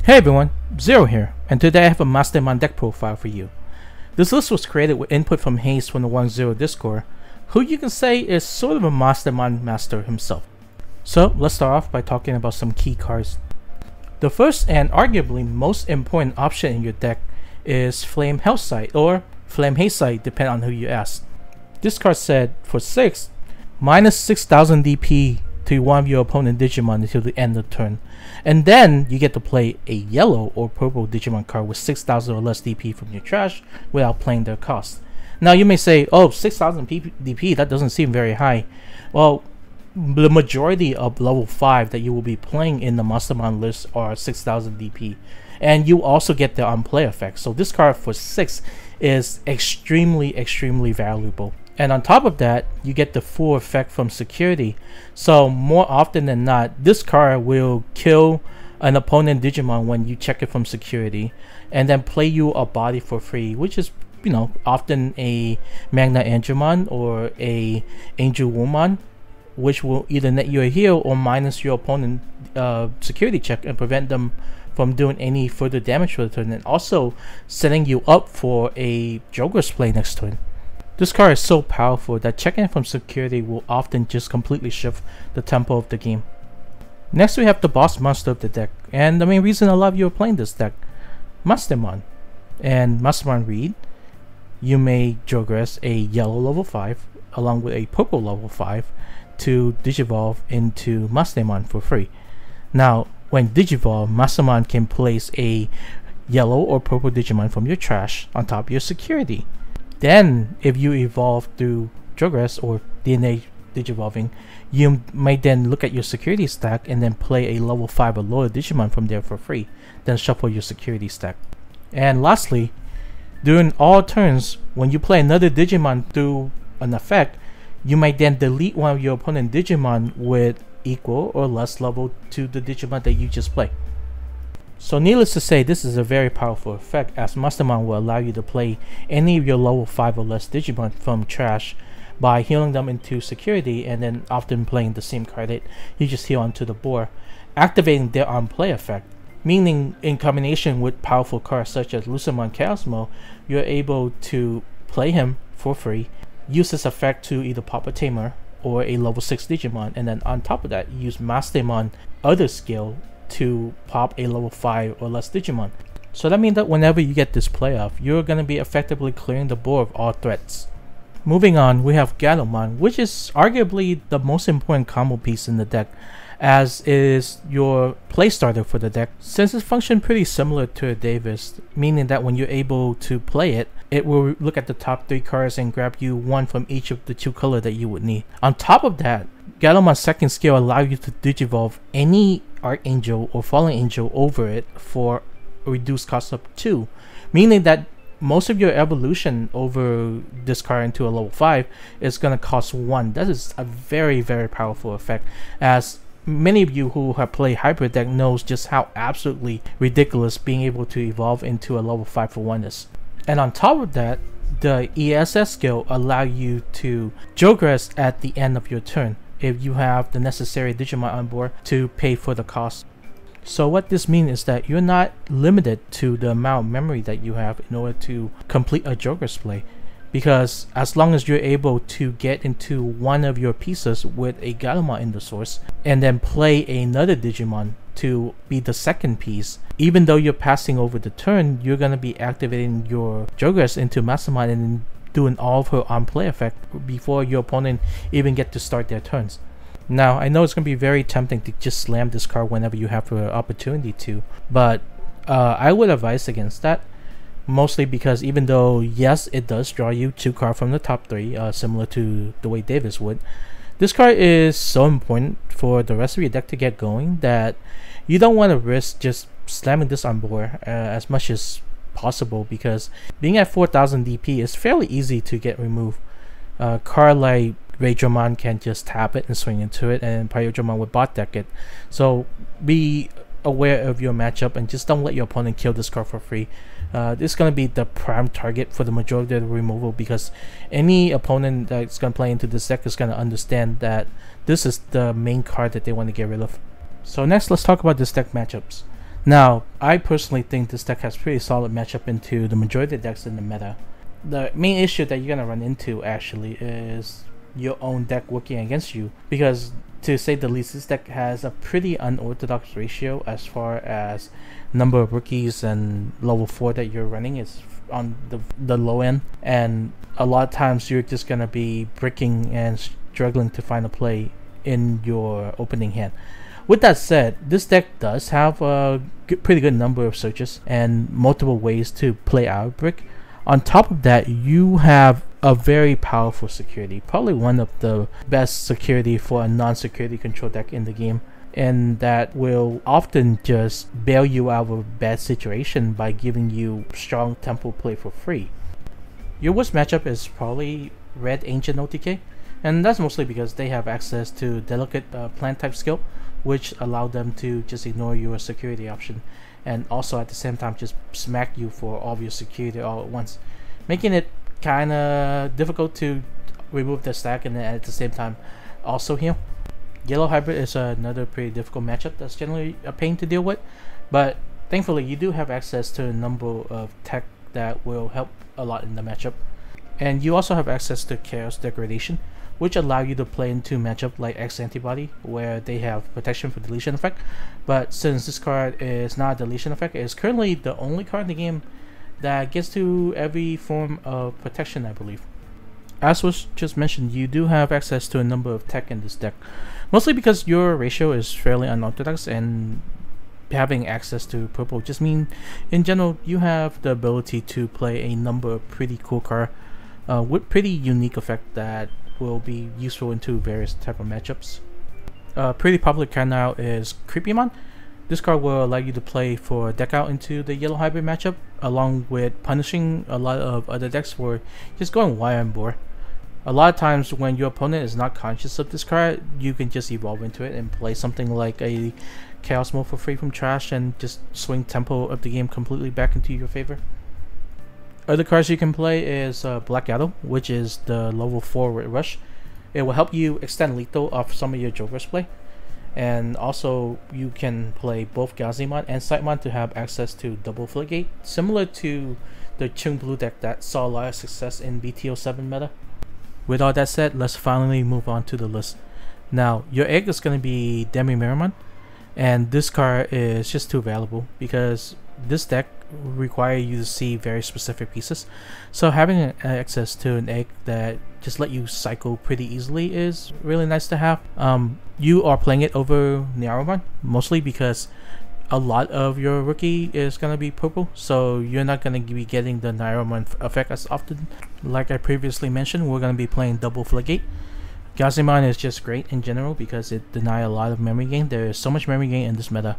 Hey everyone, Zero here, and today I have a Mastemon deck profile for you. This list was created with input from Hayes from the 1-0 Discord, who you can say is sort of a Mastemon master himself. So let's start off by talking about some key cards. The first and arguably most important option in your deck is Flame Hellside or Flame Hayside, depending on who you ask. This card said for 6, minus 6000 DP to one of your opponent Digimon until the end of the turn. And then you get to play a yellow or purple Digimon card with 6000 or less DP from your trash without playing their cost. Now you may say, oh, 6000 DP, that doesn't seem very high. Well, the majority of level 5 that you will be playing in the Mastemon list are 6000 DP. And you also get the on-play effect. So this card for 6 is extremely valuable. And on top of that, you get the full effect from security. So more often than not, this card will kill an opponent Digimon when you check it from security, and then play you a body for free, which is, you know, often a Magna Angemon or a Angel Woman, which will either net you a heal or minus your opponent security check and prevent them from doing any further damage for the turn, and also setting you up for a Joker's play next turn. This card is so powerful that checking it from security will often just completely shift the tempo of the game. Next we have the boss monster of the deck, and the main reason a lot of you are playing this deck, Mastemon. And Mastemon read, you may Jogress a yellow level 5 along with a purple level 5 to Digivolve into Mastemon for free. Now when Digivolve, Mastemon can place a yellow or purple Digimon from your trash on top of your security. Then, if you evolve through Jogress or DNA Digivolving, you might then look at your security stack and then play a level 5 or lower Digimon from there for free. Then shuffle your security stack. And lastly, during all turns, when you play another Digimon through an effect, you might then delete one of your opponent Digimon with equal or less level to the Digimon that you just played. So needless to say, this is a very powerful effect, as Mastemon will allow you to play any of your level 5 or less Digimon from trash by healing them into security, and then often playing the same card that you just heal onto the board, activating their on-play effect. Meaning, in combination with powerful cards such as Lucemon Chaosmo, you're able to play him for free, use this effect to either pop a Tamer or a level 6 Digimon, and then on top of that, use Mastemon other skill to pop a level 5 or less Digimon. So that means that whenever you get this playoff, you're going to be effectively clearing the board of all threats. Moving on, we have Digimon, which is arguably the most important combo piece in the deck, as is your play starter for the deck, since it functions pretty similar to a Davis, meaning that when you're able to play it, it will look at the top 3 cards and grab you one from each of the 2 colors that you would need. On top of that, Digimon's second skill allows you to Digivolve any Archangel or Fallen Angel over it for a reduced cost of 2, meaning that most of your evolution over this card into a level 5 is going to cost 1. That is a very powerful effect, as many of you who have played hybrid deck knows just how absolutely ridiculous being able to evolve into a level 5 for 1 is. And on top of that, the ESS skill allow you to Jogress at the end of your turn if you have the necessary Digimon on board to pay for the cost. So what this means is that you're not limited to the amount of memory that you have in order to complete a Jogress play, because as long as you're able to get into one of your pieces with a Digimon in the source and then play another Digimon to be the second piece, even though you're passing over the turn, you're going to be activating your Jogress into Mastemon and doing all of her on-play effect before your opponent even get to start their turns. Now, I know it's going to be very tempting to just slam this card whenever you have the opportunity to, but I would advise against that, mostly because even though, yes, it does draw you 2 cards from the top 3, similar to the way Davis would, this card is so important for the rest of your deck to get going that you don't want to risk just slamming this on board as much as possible, because being at 4000 DP is fairly easy to get removed. Card like Raidramon can just tap it and swing into it, and Pyrodramon would bot deck it. So be aware of your matchup and just don't let your opponent kill this card for free. This is going to be the prime target for the majority of the removal, because any opponent that's going to play into this deck is going to understand that this is the main card that they want to get rid of. So next, let's talk about this deck matchups. Now, I personally think this deck has pretty solid matchup into the majority of decks in the meta. The main issue that you're gonna run into actually is your own deck working against you, because to say the least, this deck has a pretty unorthodox ratio as far as number of rookies and level 4 that you're running is on the low end, and a lot of times you're just gonna be bricking and struggling to find a play in your opening hand. With that said, this deck does have a pretty good number of searches and multiple ways to play out brick. On top of that, you have a very powerful security, probably one of the best security for a non-security control deck in the game, and that will often just bail you out of a bad situation by giving you strong tempo play for free. Your worst matchup is probably Red Ancient OTK, and that's mostly because they have access to delicate plant type skill, which allow them to just ignore your security option, and also at the same time just smack you for all of your security all at once, making it kinda difficult to remove the stack and then at the same time also heal. Yellow Hybrid is another pretty difficult matchup that's generally a pain to deal with, but thankfully you do have access to a number of tech that will help a lot in the matchup. And you also have access to Chaos Degradation, which allow you to play into matchup like X Antibody, where they have protection for deletion effect. But since this card is not a deletion effect, it is currently the only card in the game that gets to every form of protection, I believe. As was just mentioned, you do have access to a number of tech in this deck, mostly because your ratio is fairly unorthodox, and having access to purple just mean in general you have the ability to play a number of pretty cool cards with pretty unique effect that will be useful into various type of matchups. Pretty popular card now is Creepymon. This card will allow you to play for deck out into the Yellow Hybrid matchup, along with punishing a lot of other decks for just going wire and bore. A lot of times when your opponent is not conscious of this card, you can just evolve into it and play something like a Chaos Mode for free from trash and just swing tempo of the game completely back into your favor. Other cards you can play is Black Shadow, which is the level 4 with Rush. It will help you extend lethal off some of your Joker's play. And also you can play both Gazimon and Sightmon to have access to double Floodgate, similar to the Chung Blue deck that saw a lot of success in BT07 meta. With all that said, let's finally move on to the list. Now, your egg is going to be Demi-Meramon, and this card is just too valuable because this deck requires you to see very specific pieces. So having access to an egg that just let you cycle pretty easily is really nice to have. You are playing it over Nyaromon, mostly because a lot of your rookie is going to be purple, so you're not going to be getting the Nyaromon effect as often. Like I previously mentioned, we're going to be playing double Floodgate. Gazimon is just great in general because it denies a lot of memory gain. There is so much memory gain in this meta.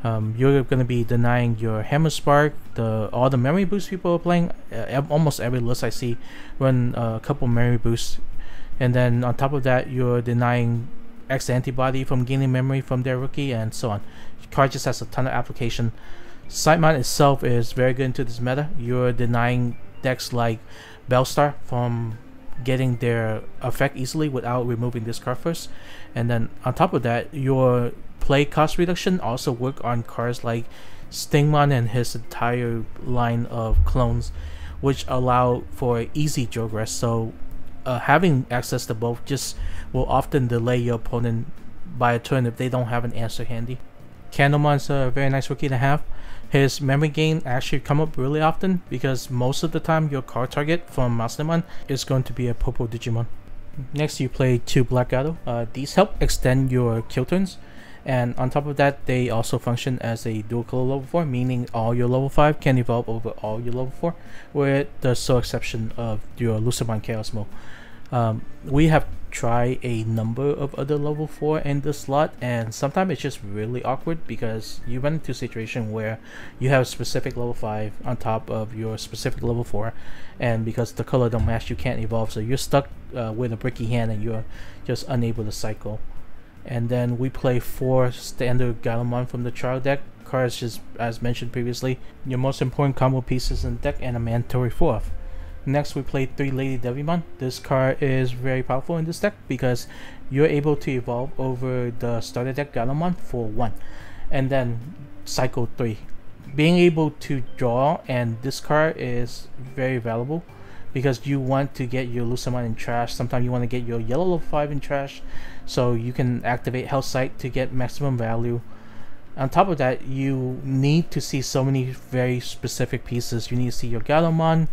You're going to be denying your Hammer Spark, all the memory boosts people are playing. Almost every list I see run a couple memory boosts, and then on top of that you're denying X Antibody from gaining memory from their rookie, and so on. The card just has a ton of application. Sightmon itself is very good into this meta. You're denying decks like Bellstar from getting their effect easily without removing this card first, and then on top of that your play cost reduction also work on cards like Stingmon and his entire line of clones, which allow for easy Jogress. So having access to both just will often delay your opponent by a turn if they don't have an answer handy. Candlemon's a very nice rookie to have. His memory gain actually come up really often because most of the time your card target from Mastemon is going to be a purple Digimon. Next you play 2 Black Shadow. These help extend your kill turns, and on top of that they also function as a dual color level 4, meaning all your level 5 can evolve over all your level 4, with the sole exception of your Lucemon Chaos Mode. We have tried a number of other level 4 in this slot, and sometimes it's just really awkward because you run into a situation where you have a specific level 5 on top of your specific level 4, and because the color don't match you can't evolve, so you're stuck with a bricky hand and you're just unable to cycle. And then we play 4 standard Galamon from the trial deck. Cards just as mentioned previously, your most important combo pieces in the deck and a mandatory 4th. Next we play 3 Lady Devimon. This card is very powerful in this deck because you're able to evolve over the starter deck Galamon for 1. and then cycle 3. Being able to draw and discard is very valuable because you want to get your Lucemon in trash. Sometimes you want to get your yellow level 5 in trash, so you can activate Health Sight to get maximum value. On top of that, you need to see so many very specific pieces. You need to see your Gatomon,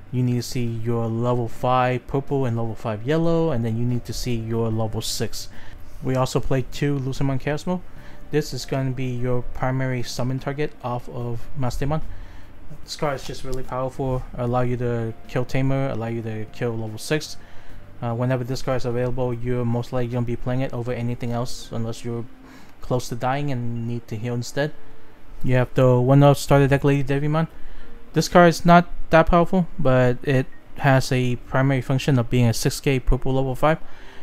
you need to see your level 5 purple and level 5 yellow, and then you need to see your level 6. We also play 2 Lucemon Chaos Mode. This is going to be your primary summon target off of Mastemon. This card is just really powerful, allow you to kill Tamer, allow you to kill level 6. Whenever this card is available, you're most likely going to be playing it over anything else unless you're close to dying and need to heal instead. You have the 1-of starter deck Lady Digimon. This card is not that powerful, but it has a primary function of being a 6k purple level 5,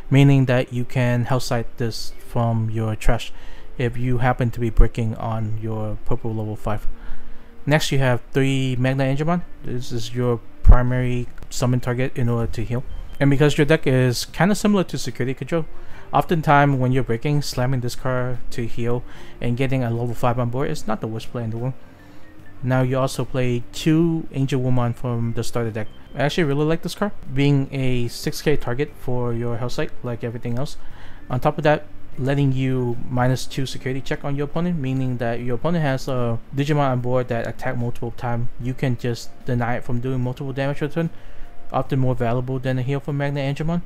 meaning that you can Health Sight this from your trash if you happen to be breaking on your purple level 5. Next, you have 3 Magnet Angemon. This is your primary summon target in order to heal. And because your deck is kind of similar to Security Control, oftentimes when you're breaking, slamming this card to heal and getting a level 5 on board is not the worst play in the world. Now you also play 2 Angel Woman from the starter deck. I actually really like this card, being a 6k target for your Health Sight like everything else. On top of that, letting you -2 security check on your opponent, meaning that your opponent has a Digimon on board that attack multiple times. You can just deny it from doing multiple damage per turn, often more valuable than a heal from Magnet Angemon.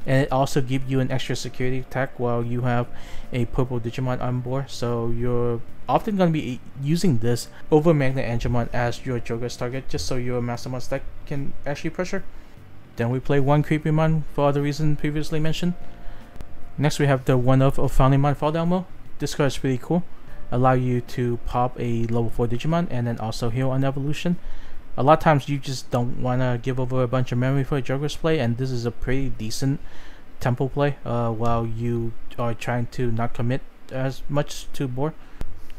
And it also gives you an extra security attack while you have a purple Digimon on board, so you're often going to be using this over Magnet Angemon as your Joker's target, just so your Mastemon stack can actually pressure. Then we play 1 Creepymon for all the reasons previously mentioned. Next, we have the 1-of Foundingmon Fall Down Mode. This card is pretty cool. Allow you to pop a level 4 Digimon and then also heal on evolution. A lot of times you just don't want to give over a bunch of memory for a Joker's play, and this is a pretty decent tempo play while you are trying to not commit as much to board.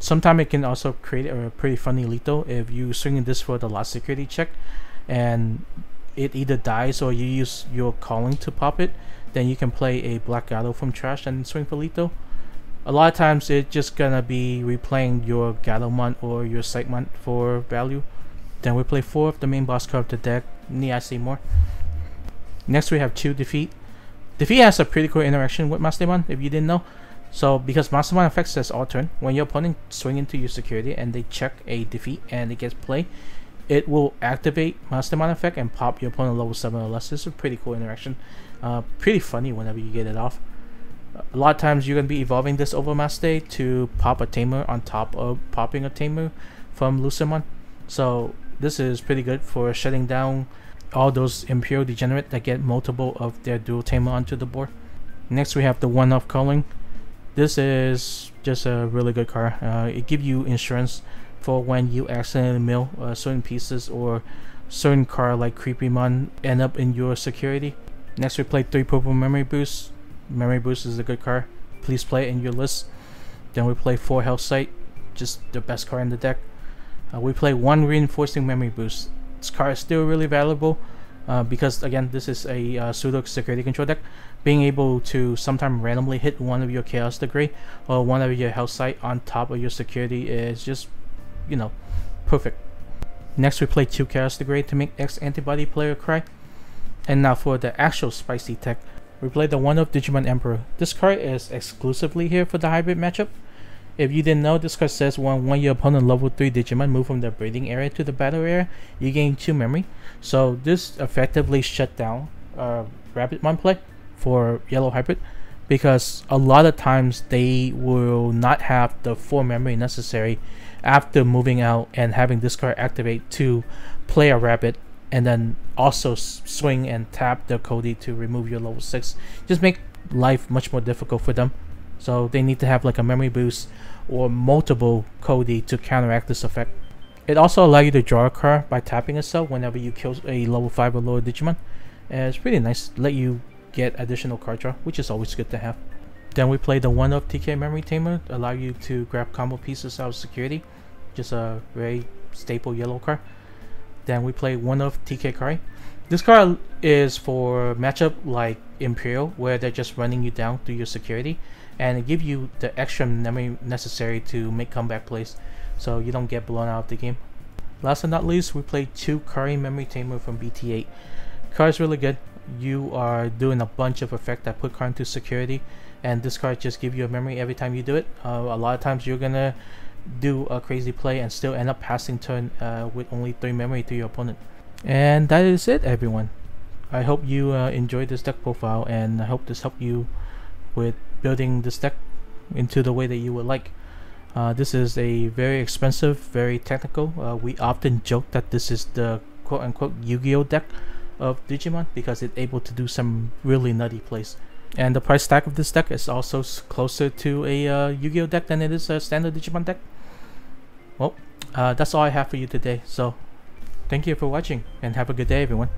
Sometimes it can also create a pretty funny lethal if you swing this for the last security check and it either dies or you use your calling to pop it. Then you can play a Black Gato from trash and swing for lethal. A lot of times it's just gonna be replaying your Gatomon or your Sightmon for value. Then we play 4 of the main boss card of the deck, Need I Say More. Next we have 2 Defeat. Defeat has a pretty cool interaction with Mastemon, if you didn't know. So because Mastemon affects this all turn, when your opponent swing into your security and they check a defeat and it gets played, it will activate Mastemon effect and pop your opponent level 7 or less. This is a pretty cool interaction. Pretty funny whenever you get it off. A lot of times you're going to be evolving this over Maste to pop a Tamer on top of popping a Tamer from Lucemon. So this is pretty good for shutting down all those Imperial Degenerate that get multiple of their dual Tamer onto the board. Next we have the 1-of Calling. This is just a really good card. It gives you insurance for when you accidentally mill certain pieces or certain card like Creepymon end up in your security. Next we play 3 purple Memory Boost. Memory Boost is a good card. Please play it in your list. Then we play 4 Health Sight, just the best card in the deck. We play 1 Reinforcing Memory Boost. This card is still really valuable because again this is a pseudo security control deck. Being able to sometimes randomly hit one of your Chaos Degree or one of your Health Sight on top of your security is just, you know, perfect. Next we play 2 Chaos Degree to make X antibody player cry. And now for the actual spicy tech, we play the 1-of Digimon Emperor. This card is exclusively here for the hybrid matchup. If you didn't know, this card says when your opponent level 3 Digimon move from the breeding area to the battle area, you gain 2 memory. So this effectively shut down Rabbitmon play for yellow hybrid, because a lot of times they will not have the 4 memory necessary after moving out and having this card activate to play a rabbit and then also swing and tap the Cody to remove your level 6. Just make life much more difficult for them. So they need to have like a memory boost or multiple Cody to counteract this effect. It also allows you to draw a card by tapping itself whenever you kill a level 5 or lower Digimon. And it's pretty nice, let you get additional card draw, which is always good to have. Then we play the 1-of TK Memory Tamer, allow you to grab combo pieces out of security. Just a very staple yellow card. Then we play 1-of TK Kari. This card is for matchup like Imperial, where they're just running you down through your security, and it give you the extra memory necessary to make comeback plays, so you don't get blown out of the game. Last but not least, we played 2 Kari Memory Tamer from BT8. Card's really good. You are doing a bunch of effect that put card into security, and this card just give you a memory every time you do it. A lot of times you're gonna do a crazy play and still end up passing turn with only 3 memory to your opponent. And that is it, everyone. I hope you enjoyed this deck profile, and I hope this helped you with building this deck into the way that you would like. This is a very expensive, very technical. We often joke that this is the quote-unquote Yu-Gi-Oh deck of Digimon because it's able to do some really nutty plays. And the price tag of this deck is also closer to a Yu-Gi-Oh deck than it is a standard Digimon deck. Well, that's all I have for you today, so thank you for watching, and have a good day, everyone.